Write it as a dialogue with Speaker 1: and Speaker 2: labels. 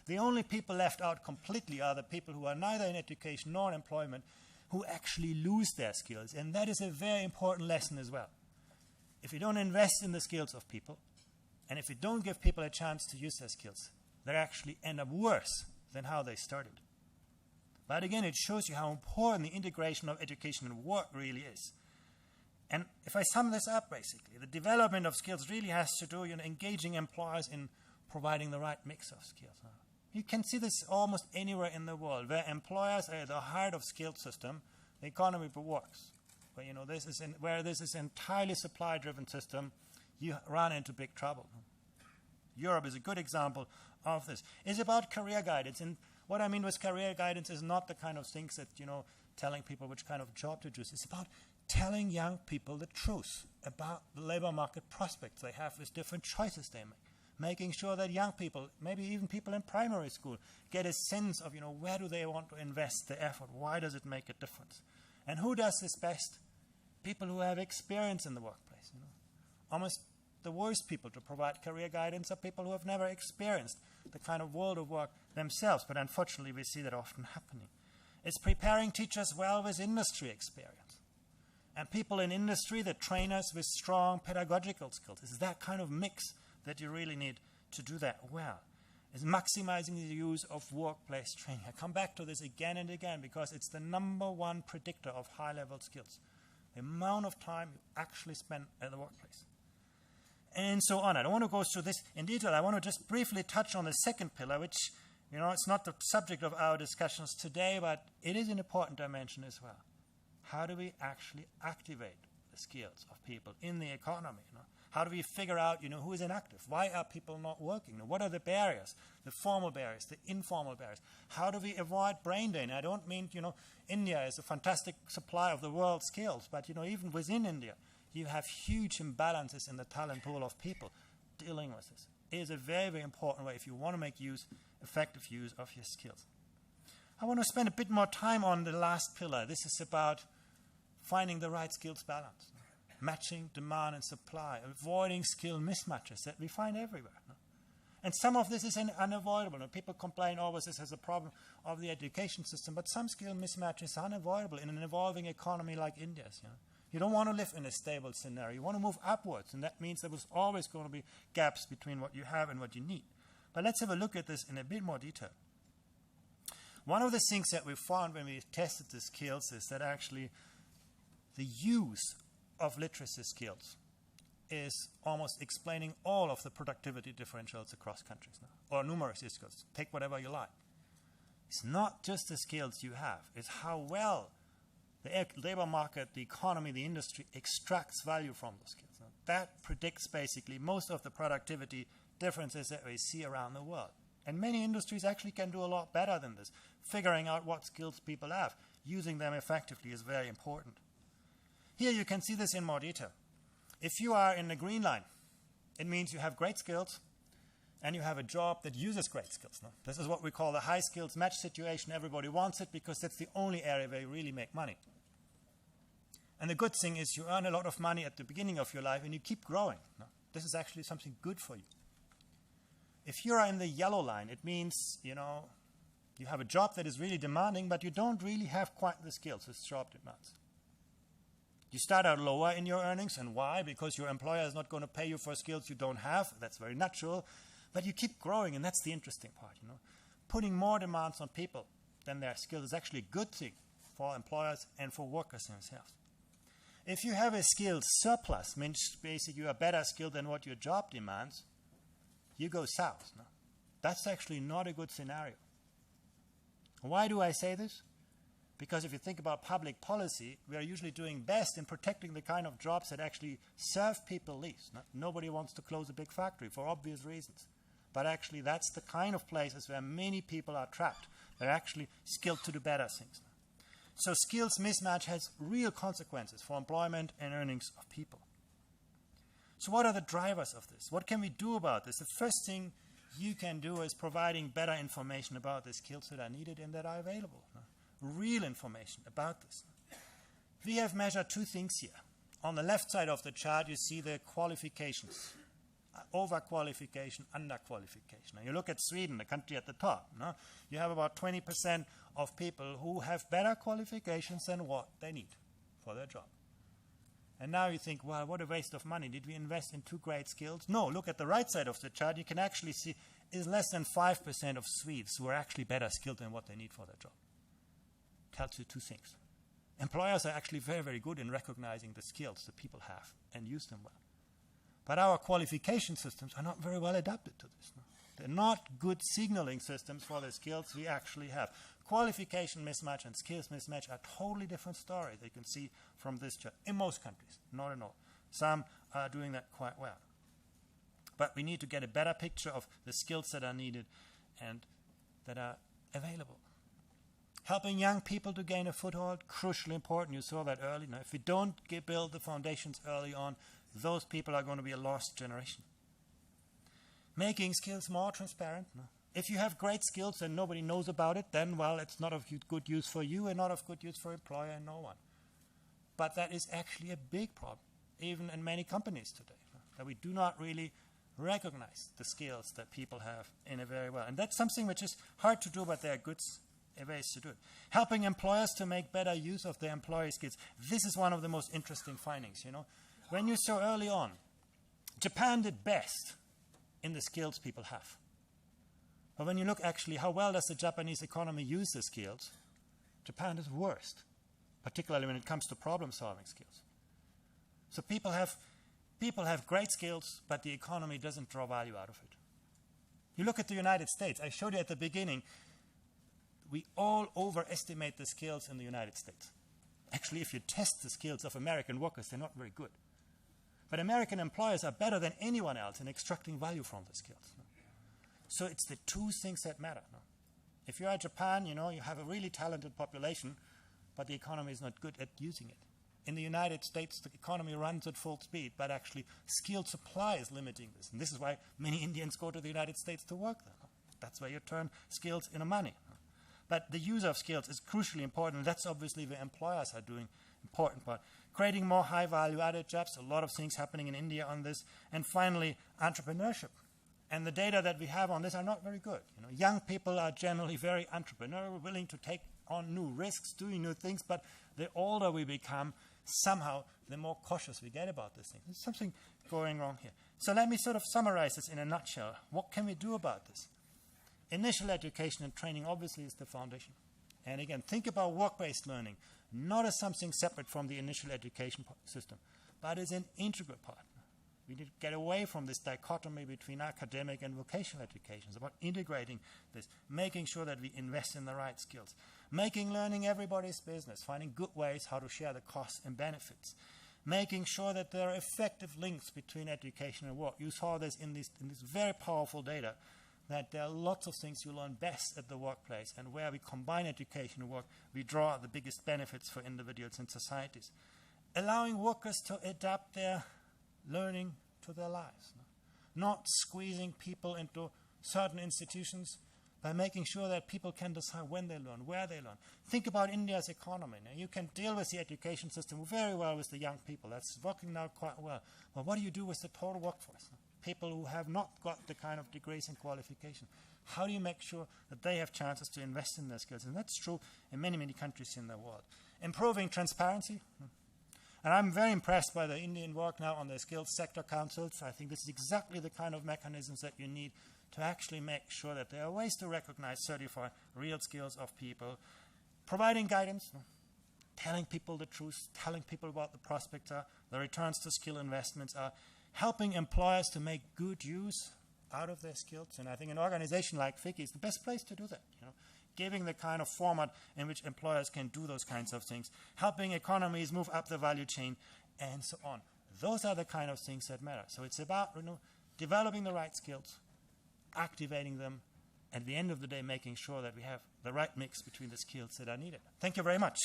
Speaker 1: The only people left out completely are the people who are neither in education nor in employment, who actually lose their skills. And that is a very important lesson as well. If you don't invest in the skills of people, and if you don't give people a chance to use their skills, they actually end up worse than how they started. But again, it shows you how important the integration of education and work really is. And if I sum this up, basically, the development of skills really has to do with engaging employers in providing the right mix of skills. You can see this almost anywhere in the world, where employers are at the heart of skilled system, the economy works. But where this is an entirely supply-driven system, you run into big trouble. Europe is a good example of this. It's about career guidance, and what I mean with career guidance is not the kind of things that, telling people which kind of job to choose. It's about telling young people the truth about the labor market prospects they have with different choices they make. Making sure that young people, maybe even people in primary school, get a sense of, where do they want to invest their effort? Why does it make a difference? And who does this best? People who have experience in the workplace. Almost the worst people to provide career guidance are people who have never experienced the kind of world of work themselves. But unfortunately, we see that often happening. It's preparing teachers well with industry experience. And people in industry that train us with strong pedagogical skills. It's that kind of mix that you really need to do that well. It's maximizing the use of workplace training. I come back to this again and again because it's the #1 predictor of high-level skills. The amount of time you actually spend at the workplace. And so on. I don't want to go through this in detail. I want to just briefly touch on the second pillar, which, it's not the subject of our discussions today, but it is an important dimension as well. How do we actually activate the skills of people in the economy? How do we figure out, who is inactive? Why are people not working? What are the barriers, the formal barriers, the informal barriers? How do we avoid brain drain? I don't mean, India is a fantastic supply of the world's skills, but, even within India, you have huge imbalances in the talent pool of people dealing with this. It is a very, very important way if you want to make effective use of your skills. I want to spend a bit more time on the last pillar. This is about finding the right skills balance. Matching demand and supply, avoiding skill mismatches that we find everywhere. And some of this is unavoidable. People complain, this is a problem of the education system, but some skill mismatches are unavoidable in an evolving economy like India's. You don't want to live in a stable scenario. You want to move upwards, and that means there was always going to be gaps between what you have and what you need. But let's have a look at this in a bit more detail. One of the things that we found when we tested the skills is that actually the use of literacy skills is almost explaining all of the productivity differentials across countries now, or numeracy skills. Take whatever you like. It's not just the skills you have, it's how well the labor market, the economy, the industry extracts value from those skills. Now, that predicts basically most of the productivity differences that we see around the world. And many industries actually can do a lot better than this. Figuring out what skills people have, using them effectively is very important. Here you can see this in more detail. If you are in the green line, it means you have great skills and you have a job that uses great skills. No? This is what we call the high skills match situation. Everybody wants it because that's the only area where you really make money. And the good thing is you earn a lot of money at the beginning of your life and you keep growing. No? This is actually something good for you. If you are in the yellow line, it means, you have a job that is really demanding, but you don't really have quite the skills this job demands. You start out lower in your earnings, and why? Because your employer is not going to pay you for skills you don't have. That's very natural. But you keep growing, and that's the interesting part. Putting more demands on people than their skills is actually a good thing for employers and for workers themselves. If you have a skills surplus, means basically you are better skilled than what your job demands, you go south. No? That's actually not a good scenario. Why do I say this? Because if you think about public policy, we are usually doing best in protecting the kind of jobs that actually serve people least. Nobody wants to close a big factory for obvious reasons. But actually that's the kind of places where many people are trapped. They're actually skilled to do better things. So skills mismatch has real consequences for employment and earnings of people. So what are the drivers of this? What can we do about this? The first thing you can do is providing better information about the skills that are needed and that are available. Real information about this. We have measured two things here. On the left side of the chart, you see the qualifications. overqualification, underqualification. Now you look at Sweden, the country at the top. No? You have about 20% of people who have better qualifications than what they need for their job. And now you think, well, what a waste of money. Did we invest in two great skills? No, look at the right side of the chart. You can actually see it's less than 5% of Swedes who are actually better skilled than what they need for their job. Tells you two things. Employers are actually very, very good in recognizing the skills that people have and use them well. But our qualification systems are not very well adapted to this. No? They're not good signaling systems for the skills we actually have. Qualification mismatch and skills mismatch are totally different stories. You can see from this chart. In most countries, not in all. Some are doing that quite well. But we need to get a better picture of the skills that are needed and that are available. Helping young people to gain a foothold, crucially important. You saw that early. Now, if we don't build the foundations early on, those people are going to be a lost generation. Making skills more transparent. No? If you have great skills and nobody knows about it, then, well, it's not of good use for you and not of good use for employer and no one. But that is actually a big problem, even in many companies today, no? That we do not really recognize the skills that people have in a very well. And that's something which is hard to do, but there are good ways to do it. Helping employers to make better use of their employee skills. This is one of the most interesting findings, you know. When you saw early on, Japan did best in the skills people have. But when you look actually how well does the Japanese economy use the skills, Japan is worst, particularly when it comes to problem-solving skills. So people have great skills, but the economy doesn't draw value out of it. You look at the United States. I showed you at the beginning, we all overestimate the skills in the United States. Actually, if you test the skills of American workers, they're not very good. But American employers are better than anyone else in extracting value from the skills. No? So it's the two things that matter. No? If you're in Japan, you know, you have a really talented population, but the economy is not good at using it. In the United States, the economy runs at full speed, but actually skilled supply is limiting this. And this is why many Indians go to the United States to work there. No? That's where you turn skills into money. No? But the use of skills is crucially important, and that's obviously where employers are doing important part. Creating more high-value added jobs, a lot of things happening in India on this. And finally, entrepreneurship. And the data that we have on this are not very good. You know, young people are generally very entrepreneurial, willing to take on new risks, doing new things, but the older we become, somehow the more cautious we get about this thing. There's something going wrong here. So let me sort of summarize this in a nutshell. What can we do about this? Initial education and training obviously is the foundation. And again, think about work-based learning, not as something separate from the initial education system, but as an integral part. We need to get away from this dichotomy between academic and vocational education. It's about integrating this, making sure that we invest in the right skills, making learning everybody's business, finding good ways how to share the costs and benefits, making sure that there are effective links between education and work. You saw this in this very powerful data, that there are lots of things you learn best at the workplace, and where we combine education and work, we draw out the biggest benefits for individuals and societies. Allowing workers to adapt their learning to their lives. Not squeezing people into certain institutions, by making sure that people can decide when they learn, where they learn. Think about India's economy. Now, you can deal with the education system very well with the young people. That's working now quite well. But what do you do with the total workforce? People who have not got the kind of degrees and qualification. How do you make sure that they have chances to invest in their skills? And that's true in many, many countries in the world. Improving transparency. And I'm very impressed by the Indian work now on the skills sector councils. I think this is exactly the kind of mechanisms that you need to actually make sure that there are ways to recognize, certify real skills of people. Providing guidance, telling people the truth, telling people what the prospects are, the returns to skill investments are, helping employers to make good use out of their skills. And I think an organization like FICCI is the best place to do that, you know, giving the kind of format in which employers can do those kinds of things, helping economies move up the value chain, and so on. Those are the kind of things that matter. So it's about, you know, developing the right skills, activating them, at the end of the day making sure that we have the right mix between the skills that are needed. Thank you very much.